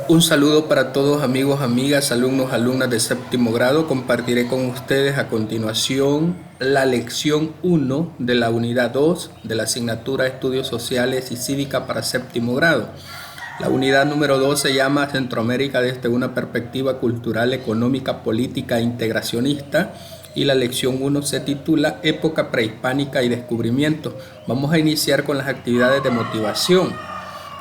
Un saludo para todos amigos, amigas, alumnos, alumnas de séptimo grado. Compartiré con ustedes a continuación la lección 1 de la unidad 2 de la asignatura Estudios Sociales y Cívica para séptimo grado. La unidad número 2 se llama Centroamérica desde una perspectiva cultural, económica, política e integracionista, y la lección 1 se titula Época prehispánica y descubrimiento. Vamos a iniciar con las actividades de motivación.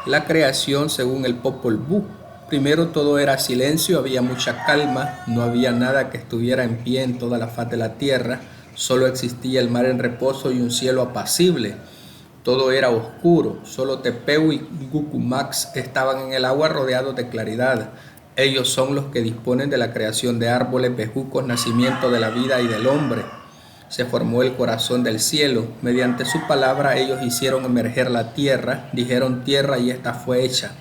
La creación según el Popol Vuh. Primero todo era silencio, había mucha calma, no había nada que estuviera en pie en toda la faz de la tierra, solo existía el mar en reposo y un cielo apacible. Todo era oscuro, solo Tepeu y Gucumax estaban en el agua rodeados de claridad. Ellos son los que disponen de la creación de árboles, bejucos, nacimiento de la vida y del hombre. Se formó el corazón del cielo. Mediante su palabra ellos hicieron emerger la tierra, dijeron tierra y esta fue hecha.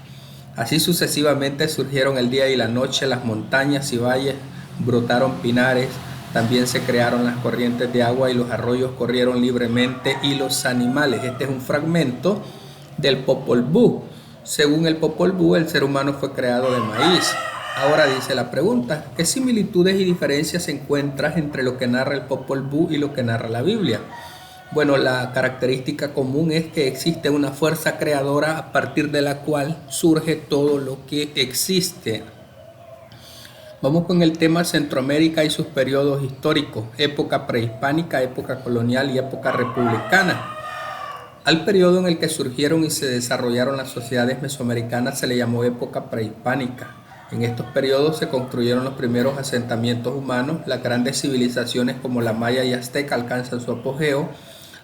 Así sucesivamente surgieron el día y la noche, las montañas y valles, brotaron pinares, también se crearon las corrientes de agua y los arroyos corrieron libremente y los animales. Este es un fragmento del Popol Vuh. Según el Popol Vuh, el ser humano fue creado de maíz. Ahora dice la pregunta, ¿qué similitudes y diferencias se encuentran entre lo que narra el Popol Vuh y lo que narra la Biblia? Bueno, la característica común es que existe una fuerza creadora a partir de la cual surge todo lo que existe. Vamos con el tema Centroamérica y sus periodos históricos, época prehispánica, época colonial y época republicana. Al periodo en el que surgieron y se desarrollaron las sociedades mesoamericanas se le llamó época prehispánica. En estos periodos se construyeron los primeros asentamientos humanos, las grandes civilizaciones como la maya y azteca alcanzan su apogeo,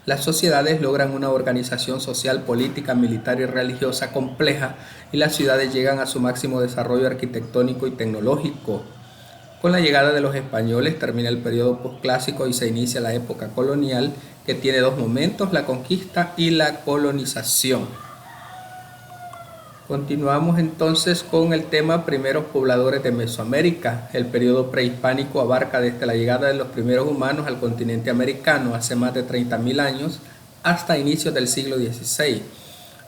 las sociedades logran una organización social, política, militar y religiosa compleja y las ciudades llegan a su máximo desarrollo arquitectónico y tecnológico. Con la llegada de los españoles termina el periodo posclásico y se inicia la época colonial, que tiene dos momentos, la conquista y la colonización. Continuamos entonces con el tema primeros pobladores de Mesoamérica. El periodo prehispánico abarca desde la llegada de los primeros humanos al continente americano hace más de 30.000 años hasta inicios del siglo XVI.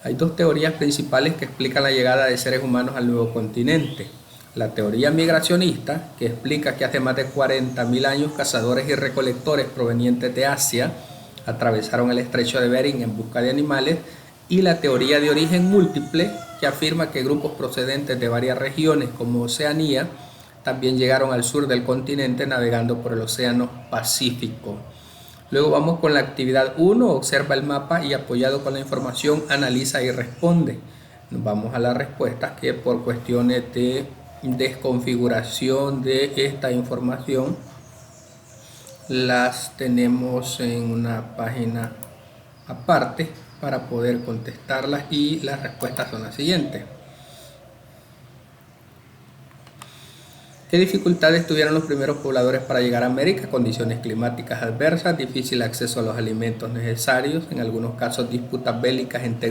Hay dos teorías principales que explican la llegada de seres humanos al nuevo continente. La teoría migracionista, que explica que hace más de 40.000 años cazadores y recolectores provenientes de Asia atravesaron el estrecho de Bering en busca de animales, y la teoría de origen múltiple, que afirma que grupos procedentes de varias regiones como Oceanía también llegaron al sur del continente navegando por el Océano Pacífico. Luego vamos con la actividad 1, observa el mapa y apoyado con la información analiza y responde. Nos vamos a las respuestas que por cuestiones de desconfiguración de esta información las tenemos en una página aparte para poder contestarlas, y las respuestas son las siguientes. ¿Qué dificultades tuvieron los primeros pobladores para llegar a América? Condiciones climáticas adversas, difícil acceso a los alimentos necesarios, en algunos casos disputas bélicas entre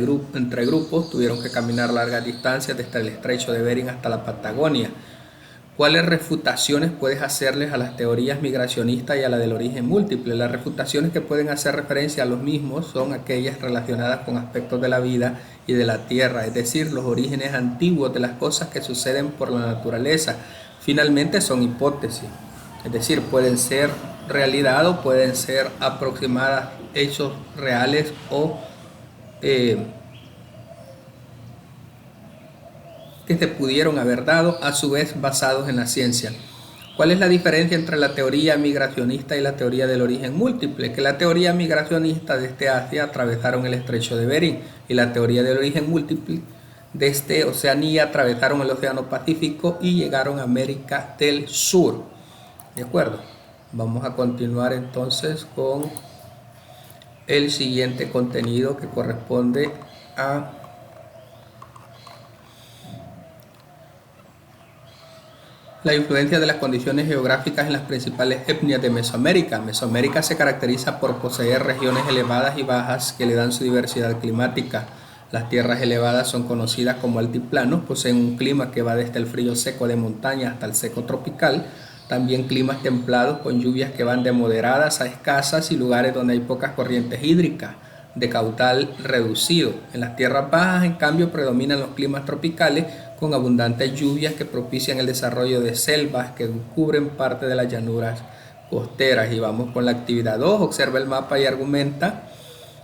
grupos, tuvieron que caminar largas distancias desde el estrecho de Bering hasta la Patagonia. ¿Cuáles refutaciones puedes hacerles a las teorías migracionistas y a la del origen múltiple? Las refutaciones que pueden hacer referencia a los mismos son aquellas relacionadas con aspectos de la vida y de la tierra, es decir, los orígenes antiguos de las cosas que suceden por la naturaleza. Finalmente son hipótesis, es decir, pueden ser realidad o pueden ser aproximadas hechos reales o que se pudieron haber dado, a su vez basados en la ciencia. ¿Cuál es la diferencia entre la teoría migracionista y la teoría del origen múltiple? Que la teoría migracionista desde Asia atravesaron el estrecho de Bering, y la teoría del origen múltiple desde Oceanía atravesaron el Océano Pacífico y llegaron a América del Sur. ¿De acuerdo? Vamos a continuar entonces con el siguiente contenido, que corresponde a la influencia de las condiciones geográficas en las principales etnias de Mesoamérica. Mesoamérica se caracteriza por poseer regiones elevadas y bajas que le dan su diversidad climática. Las tierras elevadas son conocidas como altiplanos, poseen un clima que va desde el frío seco de montaña hasta el seco tropical. También climas templados con lluvias que van de moderadas a escasas y lugares donde hay pocas corrientes hídricas de caudal reducido. En las tierras bajas, en cambio, predominan los climas tropicales con abundantes lluvias que propician el desarrollo de selvas que cubren parte de las llanuras costeras. Y vamos con la actividad 2, observa el mapa y argumenta.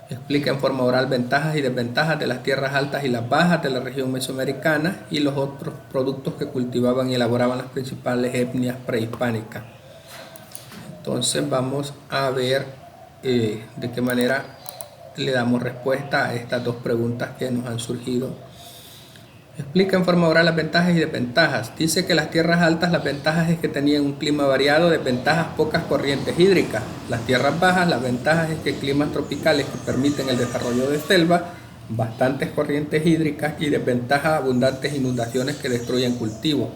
Explica en forma oral ventajas y desventajas de las tierras altas y las bajas de la región mesoamericana y los otros productos que cultivaban y elaboraban las principales etnias prehispánicas. Entonces vamos a ver de qué manera le damos respuesta a estas dos preguntas que nos han surgido. Explica en forma oral las ventajas y desventajas. Dice que las tierras altas, las ventajas es que tenían un clima variado, desventajas pocas corrientes hídricas. Las tierras bajas, las ventajas es que climas tropicales que permiten el desarrollo de selvas, bastantes corrientes hídricas y desventajas abundantes inundaciones que destruyen cultivos.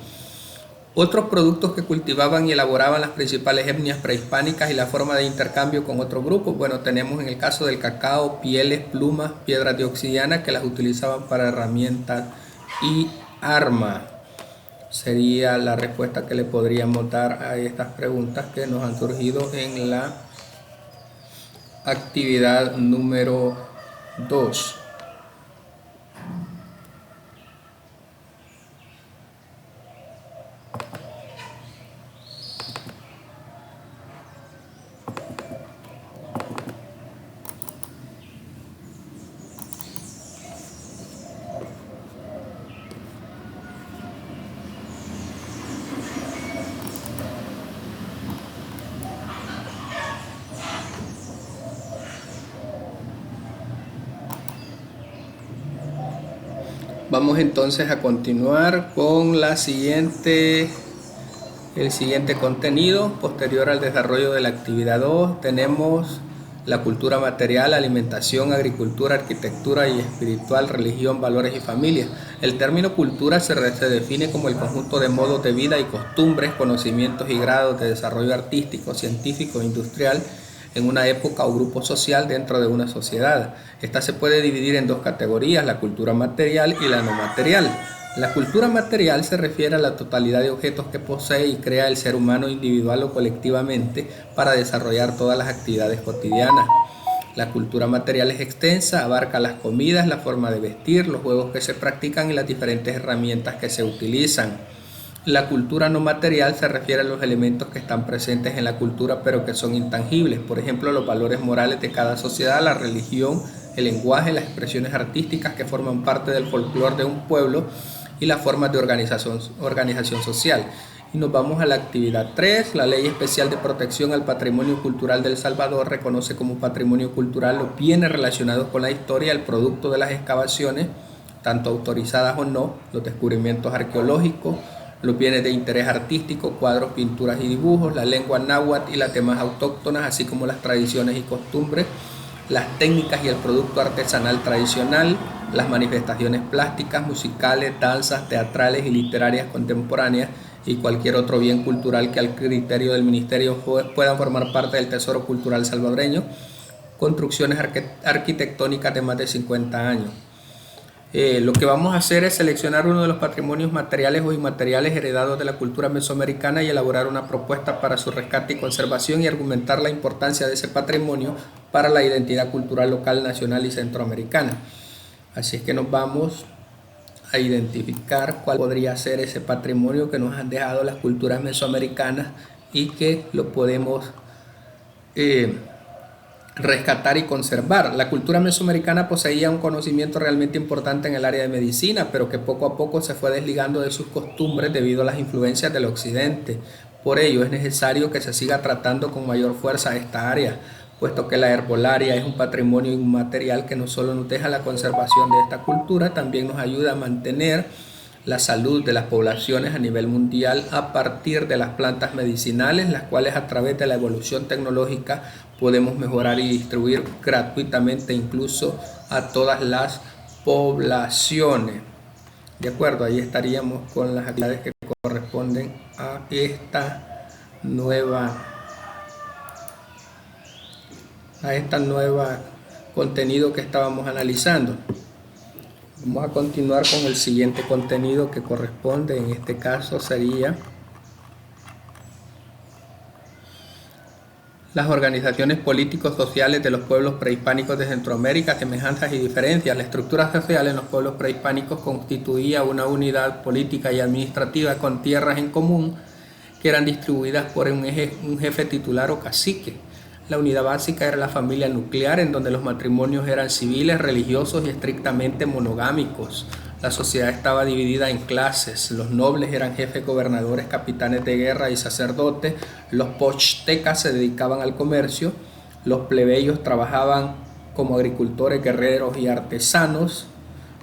Otros productos que cultivaban y elaboraban las principales etnias prehispánicas y la forma de intercambio con otros grupos. Bueno, tenemos en el caso del cacao, pieles, plumas, piedras de obsidiana que las utilizaban para herramientas y arma. Sería la respuesta que le podríamos dar a estas preguntas que nos han surgido en la actividad número 2. Vamos entonces a continuar con el siguiente contenido. Posterior al desarrollo de la actividad 2, tenemos la cultura material, alimentación, agricultura, arquitectura y espiritual, religión, valores y familia. El término cultura se define como el conjunto de modos de vida y costumbres, conocimientos y grados de desarrollo artístico, científico e industrial en una época o grupo social dentro de una sociedad. Esta se puede dividir en dos categorías, la cultura material y la no material. La cultura material se refiere a la totalidad de objetos que posee y crea el ser humano individual o colectivamente para desarrollar todas las actividades cotidianas. La cultura material es extensa, abarca las comidas, la forma de vestir, los juegos que se practican y las diferentes herramientas que se utilizan. La cultura no material se refiere a los elementos que están presentes en la cultura pero que son intangibles, por ejemplo los valores morales de cada sociedad, la religión, el lenguaje, las expresiones artísticas que forman parte del folclore de un pueblo y las formas de organización social. Y nos vamos a la actividad 3, la Ley Especial de Protección al Patrimonio Cultural de El Salvador reconoce como patrimonio cultural los bienes relacionados con la historia, el producto de las excavaciones, tanto autorizadas o no, los descubrimientos arqueológicos, los bienes de interés artístico, cuadros, pinturas y dibujos, la lengua náhuatl y las temas autóctonas, así como las tradiciones y costumbres, las técnicas y el producto artesanal tradicional, las manifestaciones plásticas, musicales, danzas, teatrales y literarias contemporáneas y cualquier otro bien cultural que al criterio del Ministerio puedan formar parte del Tesoro Cultural salvadoreño, construcciones arquitectónicas de más de 50 años. Lo que vamos a hacer es seleccionar uno de los patrimonios materiales o inmateriales heredados de la cultura mesoamericana y elaborar una propuesta para su rescate y conservación y argumentar la importancia de ese patrimonio para la identidad cultural local, nacional y centroamericana. Así es que nos vamos a identificar cuál podría ser ese patrimonio que nos han dejado las culturas mesoamericanas y que lo podemos rescatar y conservar. La cultura mesoamericana poseía un conocimiento realmente importante en el área de medicina, pero que poco a poco se fue desligando de sus costumbres debido a las influencias del occidente. Por ello es necesario que se siga tratando con mayor fuerza esta área, puesto que la herbolaria es un patrimonio inmaterial que no solo nos deja la conservación de esta cultura, también nos ayuda a mantener la salud de las poblaciones a nivel mundial a partir de las plantas medicinales, las cuales a través de la evolución tecnológica podemos mejorar y distribuir gratuitamente incluso a todas las poblaciones. De acuerdo, ahí estaríamos con las actividades que corresponden a esta nueva contenido que estábamos analizando. Vamos a continuar con el siguiente contenido que corresponde, en este caso sería las organizaciones políticos sociales de los pueblos prehispánicos de Centroamérica, semejanzas y diferencias. La estructura social en los pueblos prehispánicos constituía una unidad política y administrativa con tierras en común que eran distribuidas por un jefe titular o cacique. La unidad básica era la familia nuclear, en donde los matrimonios eran civiles, religiosos y estrictamente monogámicos. La sociedad estaba dividida en clases. Los nobles eran jefes, gobernadores, capitanes de guerra y sacerdotes. Los pochtecas se dedicaban al comercio. Los plebeyos trabajaban como agricultores, guerreros y artesanos.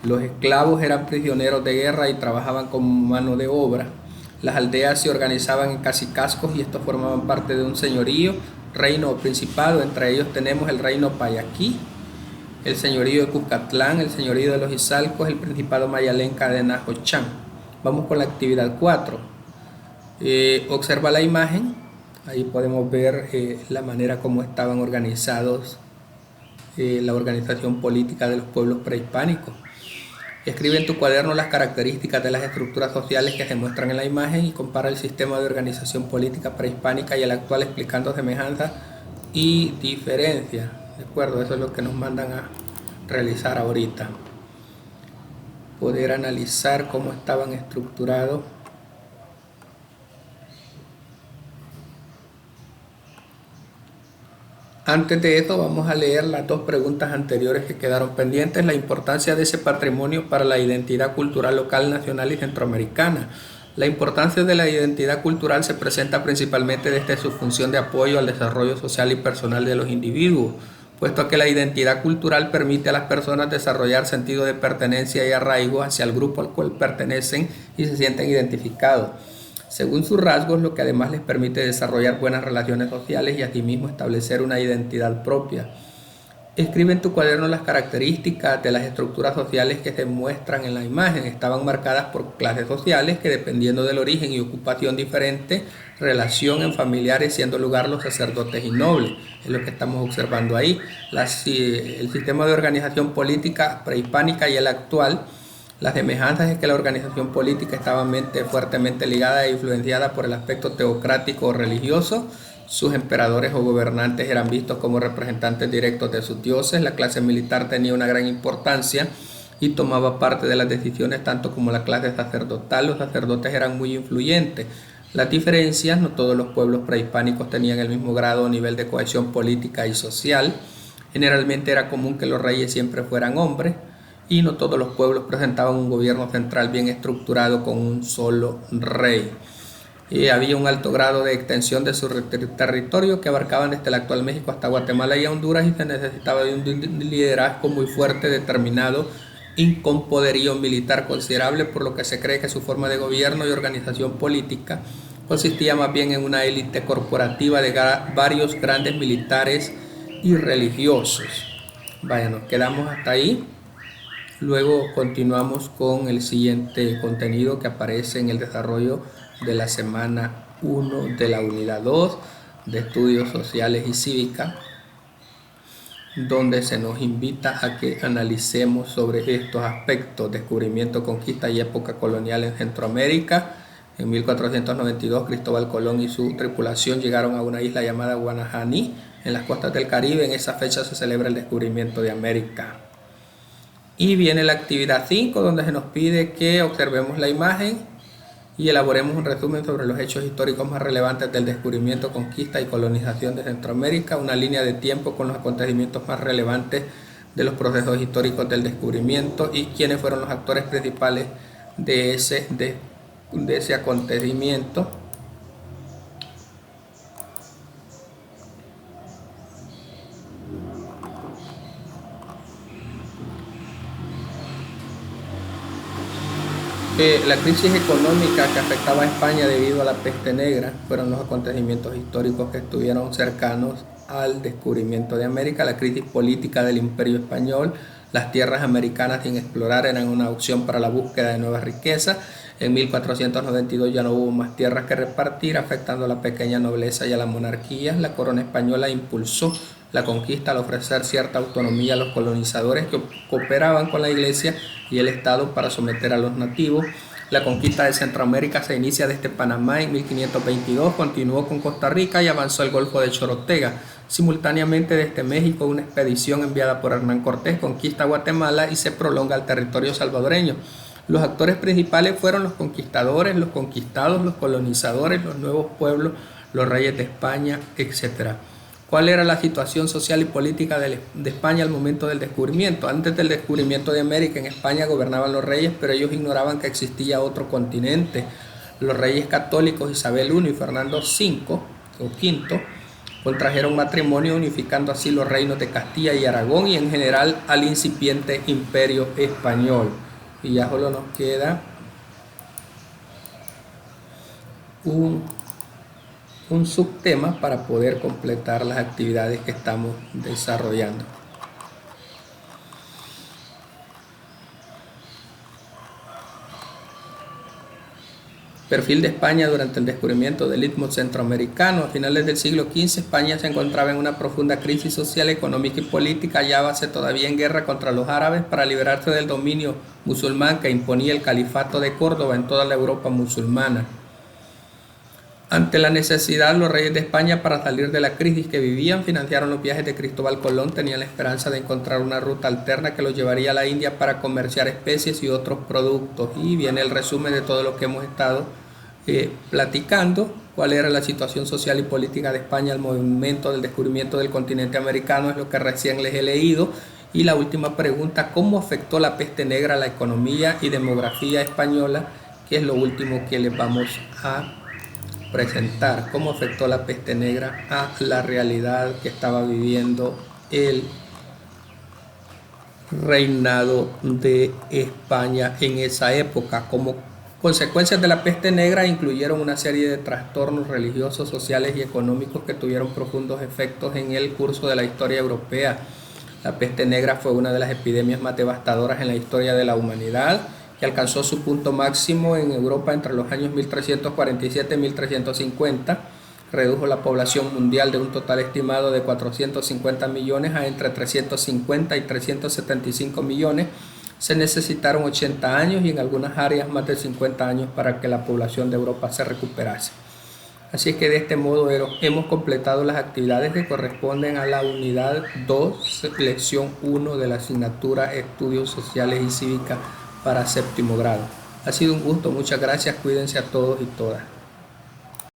Los esclavos eran prisioneros de guerra y trabajaban como mano de obra. Las aldeas se organizaban en cacicazgos y estos formaban parte de un señorío, reino o principado. Entre ellos tenemos el reino Payaquí, el señorío de Cuscatlán, el señorío de los Izalcos, el principado mayalenca de Najochán. Vamos con la actividad 4. Observa la imagen. Ahí podemos ver la manera como estaban organizados, la organización política de los pueblos prehispánicos. Escribe en tu cuaderno las características de las estructuras sociales que se muestran en la imagen y compara el sistema de organización política prehispánica y el actual, explicando semejanzas y diferencias. ¿De acuerdo? Eso es lo que nos mandan a realizar ahorita. Poder analizar cómo estaban estructurados. Antes de eso vamos a leer las dos preguntas anteriores que quedaron pendientes. La importancia de ese patrimonio para la identidad cultural local, nacional y centroamericana. La importancia de la identidad cultural se presenta principalmente desde su función de apoyo al desarrollo social y personal de los individuos, puesto que la identidad cultural permite a las personas desarrollar sentido de pertenencia y arraigo hacia el grupo al cual pertenecen y se sienten identificados según sus rasgos, lo que además les permite desarrollar buenas relaciones sociales y asimismo establecer una identidad propia. Escribe en tu cuaderno las características de las estructuras sociales que se muestran en la imagen. Estaban marcadas por clases sociales que, dependiendo del origen y ocupación diferente, relación en familiares, siendo lugar los sacerdotes y nobles. Es lo que estamos observando ahí. El sistema de organización política prehispánica y el actual. Las semejanzas es que la organización política estaba fuertemente ligada e influenciada por el aspecto teocrático o religioso. Sus emperadores o gobernantes eran vistos como representantes directos de sus dioses. La clase militar tenía una gran importancia y tomaba parte de las decisiones, tanto como la clase sacerdotal. Los sacerdotes eran muy influyentes. Las diferencias: no todos los pueblos prehispánicos tenían el mismo grado o nivel de cohesión política y social. Generalmente era común que los reyes siempre fueran hombres, y no todos los pueblos presentaban un gobierno central bien estructurado con un solo rey. Había un alto grado de extensión de su territorio que abarcaban desde el actual México hasta Guatemala y Honduras, y se necesitaba de un liderazgo muy fuerte, determinado y con poderío militar considerable, por lo que se cree que su forma de gobierno y organización política consistía más bien en una élite corporativa de varios grandes militares y religiosos. Vaya, nos quedamos hasta ahí. Luego continuamos con el siguiente contenido que aparece en el desarrollo de la semana 1 de la unidad 2 de estudios sociales y cívica, donde se nos invita a que analicemos sobre estos aspectos: descubrimiento, conquista y época colonial en Centroamérica. En 1492 Cristóbal Colón y su tripulación llegaron a una isla llamada Guanajaní en las costas del Caribe. En esa fecha se celebra el descubrimiento de América. Y viene la actividad 5, donde se nos pide que observemos la imagen y elaboremos un resumen sobre los hechos históricos más relevantes del descubrimiento, conquista y colonización de Centroamérica, una línea de tiempo con los acontecimientos más relevantes de los procesos históricos del descubrimiento y quiénes fueron los actores principales de ese acontecimiento. La crisis económica que afectaba a España debido a la peste negra fueron los acontecimientos históricos que estuvieron cercanos al descubrimiento de América. La crisis política del Imperio Español, las tierras americanas sin explorar eran una opción para la búsqueda de nuevas riquezas. En 1492 ya no hubo más tierras que repartir, afectando a la pequeña nobleza y a la monarquía. La corona española impulsó la conquista al ofrecer cierta autonomía a los colonizadores que cooperaban con la Iglesia y el Estado para someter a los nativos. La conquista de Centroamérica se inicia desde Panamá en 1522, continuó con Costa Rica y avanzó al Golfo de Chorotega. Simultáneamente desde México una expedición enviada por Hernán Cortés conquista Guatemala y se prolonga al territorio salvadoreño. Los actores principales fueron los conquistadores, los conquistados, los colonizadores, los nuevos pueblos, los reyes de España, etc. ¿Cuál era la situación social y política de España al momento del descubrimiento? Antes del descubrimiento de América, en España gobernaban los reyes, pero ellos ignoraban que existía otro continente. Los reyes católicos Isabel I y Fernando V contrajeron matrimonio, unificando así los reinos de Castilla y Aragón y en general al incipiente imperio español. Y ya solo nos queda un subtema para poder completar las actividades que estamos desarrollando. Perfil de España durante el descubrimiento del istmo centroamericano. A finales del siglo XV, España se encontraba en una profunda crisis social, económica y política, hallábase todavía en guerra contra los árabes para liberarse del dominio musulmán que imponía el califato de Córdoba en toda la Europa musulmana. Ante la necesidad, los reyes de España, para salir de la crisis que vivían, financiaron los viajes de Cristóbal Colón. Tenían la esperanza de encontrar una ruta alterna que los llevaría a la India para comerciar especies y otros productos. Y viene el resumen de todo lo que hemos estado platicando. ¿Cuál era la situación social y política de España al momento del descubrimiento del continente americano? Es lo que recién les he leído. Y la última pregunta, ¿cómo afectó la peste negra a la economía y demografía española? Que es lo último que les vamos a presentar. Cómo afectó la peste negra a la realidad que estaba viviendo el reinado de España en esa época. Como consecuencias de la peste negra incluyeron una serie de trastornos religiosos, sociales y económicos que tuvieron profundos efectos en el curso de la historia europea. La peste negra fue una de las epidemias más devastadoras en la historia de la humanidad, que alcanzó su punto máximo en Europa entre los años 1347 y 1350. Redujo la población mundial de un total estimado de 450 millones a entre 350 y 375 millones. Se necesitaron 80 años y en algunas áreas más de 50 años para que la población de Europa se recuperase. Así es que de este modo hemos completado las actividades que corresponden a la unidad 2, lección 1 de la asignatura Estudios Sociales y Cívica para séptimo grado. Ha sido un gusto, muchas gracias, cuídense a todos y todas.